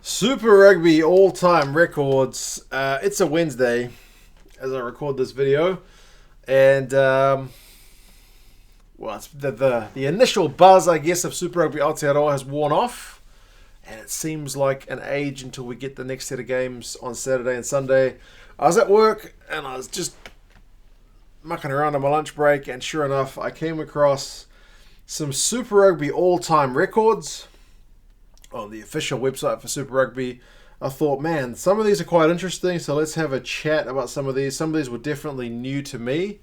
Super Rugby all-time records. It's a Wednesday as I record this video, and it's the initial buzz, I guess, of Super Rugby Aotearoa has worn off, and it seems like an age until we get the next set of games on Saturday and Sunday. I was at work and I was just mucking around on my lunch break, and sure enough, I came across some Super Rugby all-time records on the official website for Super Rugby. I thought, man, some of these are quite interesting, so let's have a chat about some of these. Some of these were definitely new to me,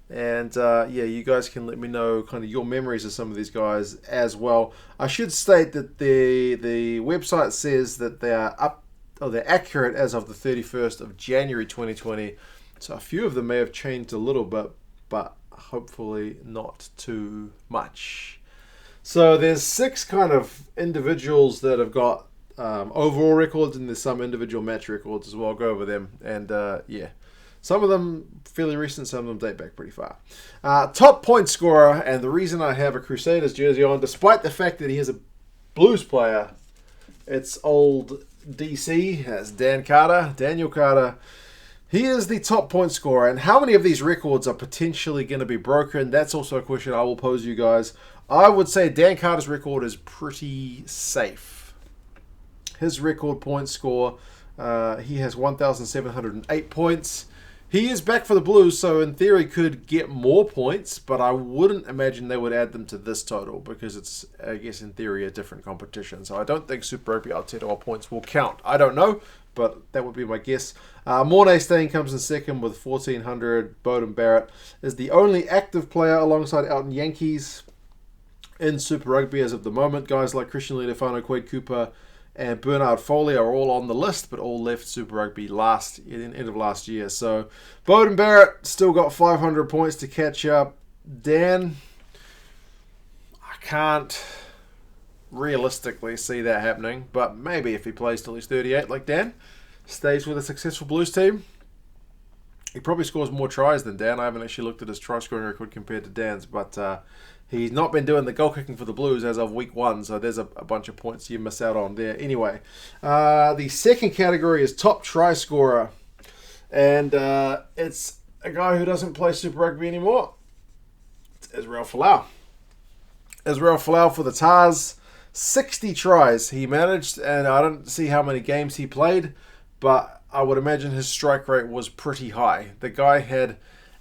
and you guys can let me know kind of your memories of some of these guys as well. I should state that the website says that they are they're accurate as of the 31st of January 2020, so a few of them may have changed a little bit, but hopefully not too much. So there's 6 kind of individuals that have got overall records, and there's some individual match records as well. I'll go over them, and some of them fairly recent, some of them date back pretty far. Top point scorer, and the reason I have a Crusaders jersey on, despite the fact that he is a Blues player, it's old DC, that's Daniel Carter. He is the top point scorer, and how many of these records are potentially going to be broken? That's also a question I will pose you guys. I would say Dan Carter's record is pretty safe. His record point score, he has 1,708 points. He is back for the Blues, so in theory could get more points, but I wouldn't imagine they would add them to this total because it's, I guess, in theory, a different competition. So I don't think Super Rugby Aotearoa points will count. I don't know, but that would be my guess. Mornay Stain comes in second with 1,400. Bowden Barrett is the only active player alongside Elton Yankees in Super Rugby as of the moment. Guys like Christian Leali'ifano, Quade Cooper, and Bernard Foley are all on the list, but all left Super Rugby end of last year. So Bowden Barrett still got 500 points to catch up. Dan, I can't realistically see that happening, but maybe if he plays till he's 38 like Dan, stays with a successful Blues team, he probably scores more tries than Dan. I haven't actually looked at his try scoring record compared to Dan's, but he's not been doing the goal kicking for the Blues as of week 1, so there's a bunch of points you miss out on there. Anyway, the second category is top try scorer, and it's a guy who doesn't play Super Rugby anymore. It's Israel Folau. Israel Folau for the Tars, 60 tries he managed, and I don't see how many games he played, but I would imagine his strike rate was pretty high. The guy had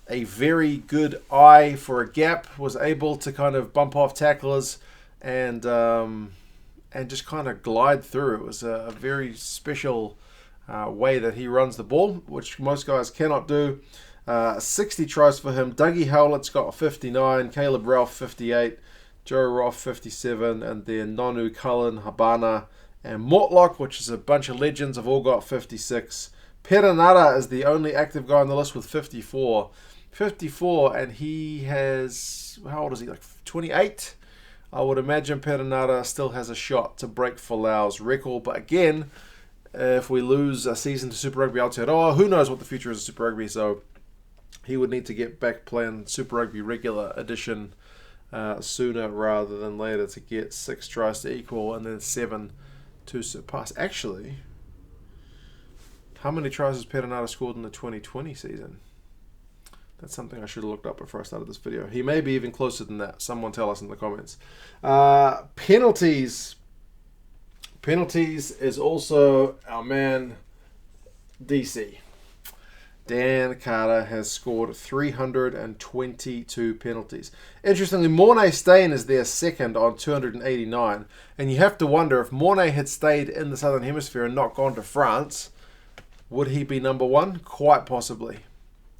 a very good eye for a gap, was able to kind of bump off tacklers and just kind of glide through. It was a very special way that he runs the ball, which most guys cannot do. 60 tries for him. Dougie Howlett's got 59, Caleb Ralph 58, Joe Roth 57, and then Nonu, Cullen, Habana, and Mortlock, which is a bunch of legends, have all got 56. Perenara is the only active guy on the list with 54. 54, and he has, how old is he, like 28? I would imagine Perenara still has a shot to break Folau's record, but again, if we lose a season to Super Rugby Aotearoa, who knows what the future is of Super Rugby, so he would need to get back playing Super Rugby regular edition sooner rather than later to get 6 tries to equal and then 7 to surpass. Actually, how many tries has Perenara scored in the 2020 season? That's something I should have looked up before I started this video. He may be even closer than that. Someone tell us in the comments. Penalties. Penalties is also our man DC. Dan Carter has scored 322 penalties. Interestingly, Mornay Stain is there second on 289. And you have to wonder, if Mornay had stayed in the Southern Hemisphere and not gone to France, would he be number 1? Quite possibly.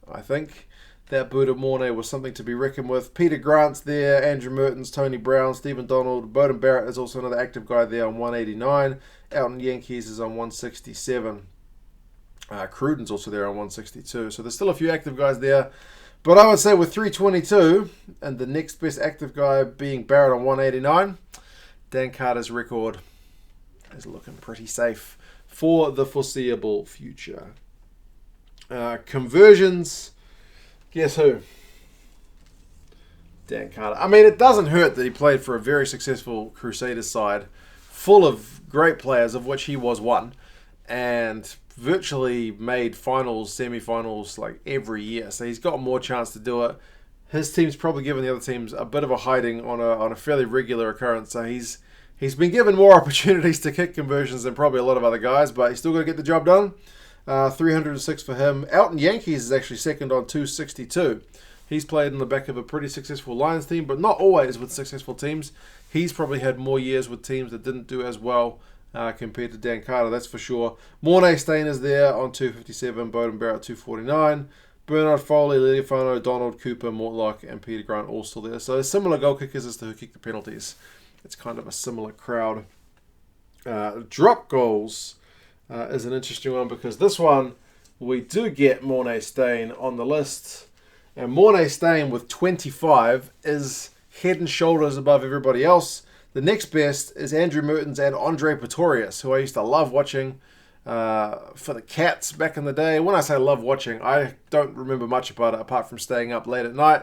I think that Buddha Mornay was something to be reckoned with. Peter Grant's there, Andrew Mertens, Tony Brown, Stephen Donald, Bowden Barrett is also another active guy there on 189. Elton Yankees is on 167. Cruden's also there on 162. So there's still a few active guys there. But I would say with 322, and the next best active guy being Barrett on 189, Dan Carter's record is looking pretty safe for the foreseeable future. Conversions, guess who? Dan Carter. I mean, it doesn't hurt that he played for a very successful Crusaders side full of great players, of which he was one, and virtually made finals, semi-finals like every year. So he's got more chance to do it. His team's probably given the other teams a bit of a hiding on a fairly regular occurrence. So he's been given more opportunities to kick conversions than probably a lot of other guys, but he's still got to get the job done. 306 for him. Elton Yankees is actually second on 262. He's played in the back of a pretty successful Lions team, but not always with successful teams. He's probably had more years with teams that didn't do as well compared to Dan Carter, that's for sure. Mornay Stain is there on 257. Bowden Barrett 249. Bernard Foley, Leofano, Donald, Cooper, Mortlock, and Peter Grant all still there. So similar goal kickers as to who kick the penalties. It's kind of a similar crowd. Drop goals is an interesting one because this one we do get Mornay Stain on the list. And Mornay Stain with 25 is head and shoulders above everybody else. The next best is Andrew Mertens and Andre Pretorius, who I used to love watching for the Cats back in the day. When I say love watching, I don't remember much about it apart from staying up late at night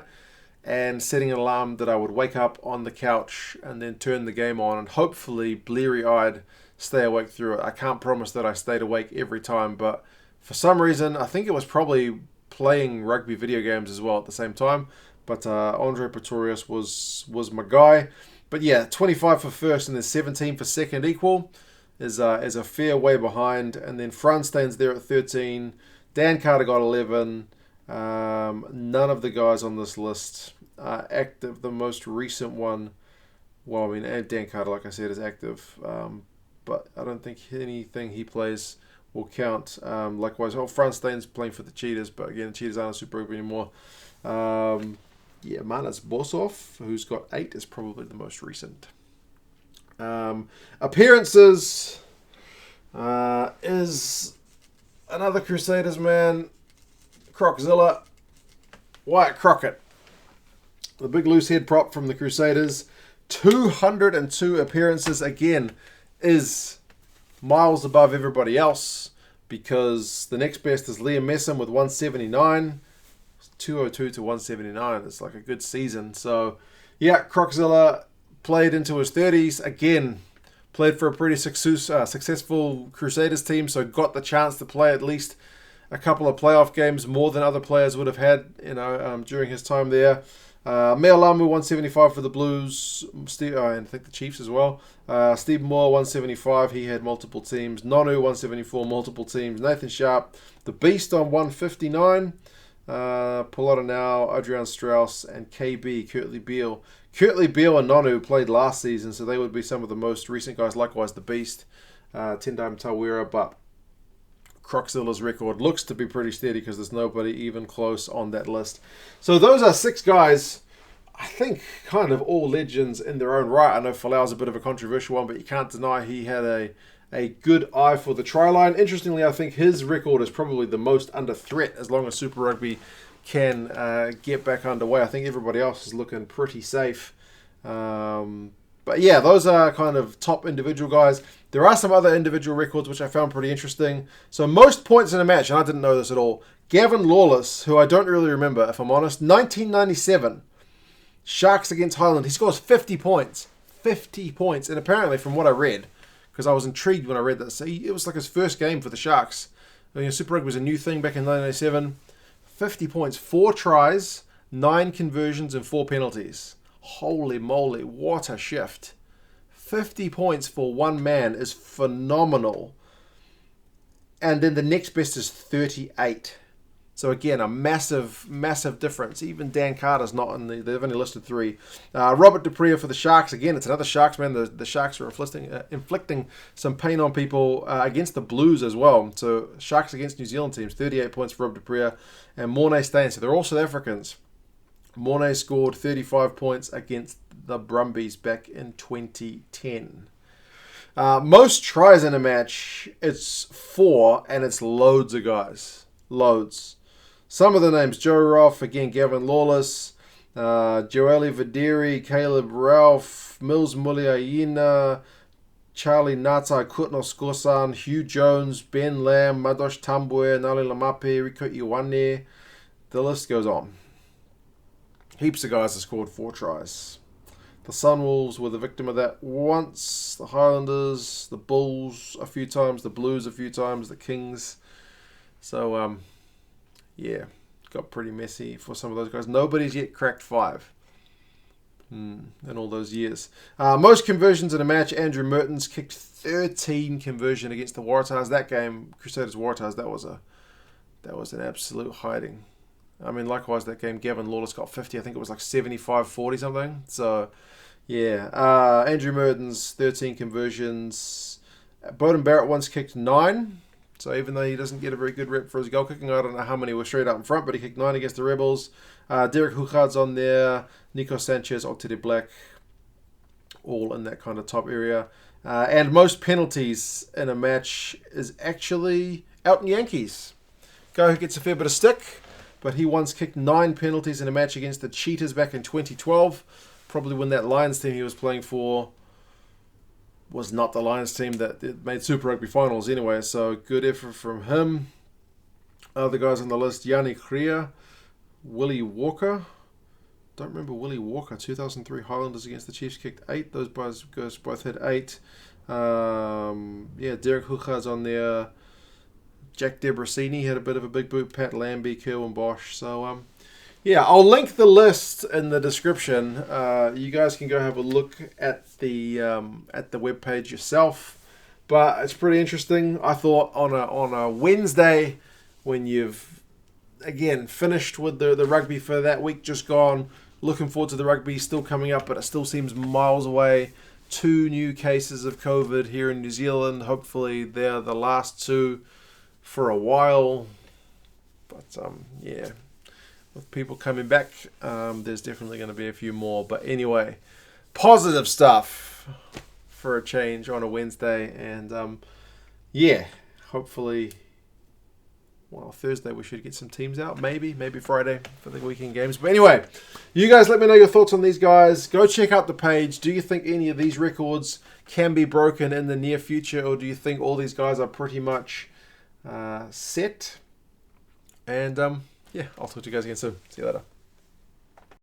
and setting an alarm that I would wake up on the couch and then turn the game on and hopefully bleary-eyed stay awake through it. I can't promise that I stayed awake every time, but for some reason, I think it was probably playing rugby video games as well at the same time. But Andre Pretorius was my guy. But yeah, 25 for first and then 17 for second equal is a fair way behind. And then Franstein's there at 13. Dan Carter got 11. None of the guys on this list are active. The most recent one, well, I mean, Dan Carter, like I said, is active. But I don't think anything he plays will count. Likewise, Franstein's playing for the Cheetahs, but again, the Cheetahs aren't a Super Rugby anymore. Manas Bosov, who's got 8, is probably the most recent. Appearances is another Crusaders man, Croczilla, Wyatt Crockett, the big loose head prop from the Crusaders. 202 appearances again is miles above everybody else because the next best is Liam Messam with 179. 202 to 179. It's like a good season. So, yeah, Croczilla played into his 30s. Again, played for a pretty successful Crusaders team, so got the chance to play at least a couple of playoff games more than other players would have had, during his time there. Mealamu 175 for the Blues, and I think the Chiefs as well. Steve Moore 175, he had multiple teams. Nonu 174, multiple teams. Nathan Sharp, the Beast on 159. Polota now, Adrian Strauss, and KB, Kurtley Beale. Kurtley Beale and Nonu played last season, so they would be some of the most recent guys. Likewise, the Beast, Tendam Tawira, but Croczzilla's record looks to be pretty steady because there's nobody even close on that list. So those are 6 guys, I think kind of all legends in their own right. I know Folau's a bit of a controversial one, but you can't deny he had a good eye for the try line. Interestingly, I think his record is probably the most under threat as long as Super Rugby can get back underway. I think everybody else is looking pretty safe. But yeah, those are kind of top individual guys. There are some other individual records which I found pretty interesting. So most points in a match, and I didn't know this at all. Gavin Lawless, who I don't really remember, if I'm honest, 1997, Sharks against Highland. He scores 50 points. 50 points. And apparently, from what I read, because I was intrigued when I read this, it was like his first game for the Sharks. Super Rugby was a new thing back in 1997. 50 points, 4 tries, 9 conversions, and 4 penalties. Holy moly, what a shift. 50 points for one man is phenomenal. And then the next best is 38. So again, a massive, massive difference. Even Dan Carter's not in they've only listed 3. Robert Dupree for the Sharks. Again, it's another Sharks man. The Sharks are inflicting some pain on people against the Blues as well. So Sharks against New Zealand teams, 38 points for Rob Dupree and Mornay Stain. So they're all South Africans. Mornay scored 35 points against the Brumbies back in 2010. Most tries in a match, it's 4, and it's loads of guys. Loads. Some of the names, Joe Roth, again, Gavin Lawless, Joeli Vidiri, Caleb Ralph, Mills Muliaina, Charlie Natai, Kutnos Gosan, Hugh Jones, Ben Lamb, Madosh Tambwe, Nali Lamape, Rico Iwane. The list goes on. Heaps of guys have scored 4 tries. The Sunwolves were the victim of that once. The Highlanders, the Bulls a few times, the Blues a few times, the Kings. So, yeah, got pretty messy for some of those guys. Nobody's yet cracked 5 in all those years. Most conversions in a match, Andrew Mertens kicked 13 conversion against the Waratahs. That game, Crusaders Waratahs, that was an absolute hiding. I mean, likewise, that game, Gavin Lawless got 50. I think it was like 75-40 something. So, yeah. Andrew Mertens, 13 conversions. Bowden Barrett once kicked 9. So even though he doesn't get a very good rep for his goal kicking, I don't know how many were straight up in front, but he kicked 9 against the Rebels. Derek Huchard's on there. Nico Sanchez, Octede Black, all in that kind of top area. And most penalties in a match is actually Elton Yankees. Guy who gets a fair bit of stick, but he once kicked 9 penalties in a match against the Cheetahs back in 2012. Probably when that Lions team he was playing for was not the Lions team that made Super Rugby finals anyway. So good effort from him. Other guys on the list, Yanni Kriya, Willie Walker. Don't remember Willie Walker. 2003 Highlanders against the Chiefs kicked 8. Those guys both had 8. Derek Huchard's on there. Jack Debrasini had a bit of a big boot. Pat Lambie, Kerwin Bosch. So, I'll link the list in the description. You guys can go have a look at the webpage yourself. But it's pretty interesting. I thought on a Wednesday, when you've again finished with the rugby for that week just gone, looking forward to the rugby still coming up, but it still seems miles away. 2 new cases of COVID here in New Zealand. Hopefully they're the last 2 for a while. But with people coming back, there's definitely going to be a few more. But anyway, positive stuff for a change on a Wednesday. And hopefully, Thursday we should get some teams out. Maybe Friday for the weekend games. But anyway, you guys let me know your thoughts on these guys. Go check out the page. Do you think any of these records can be broken in the near future? Or do you think all these guys are pretty much set? And I'll talk to you guys again soon. See you later.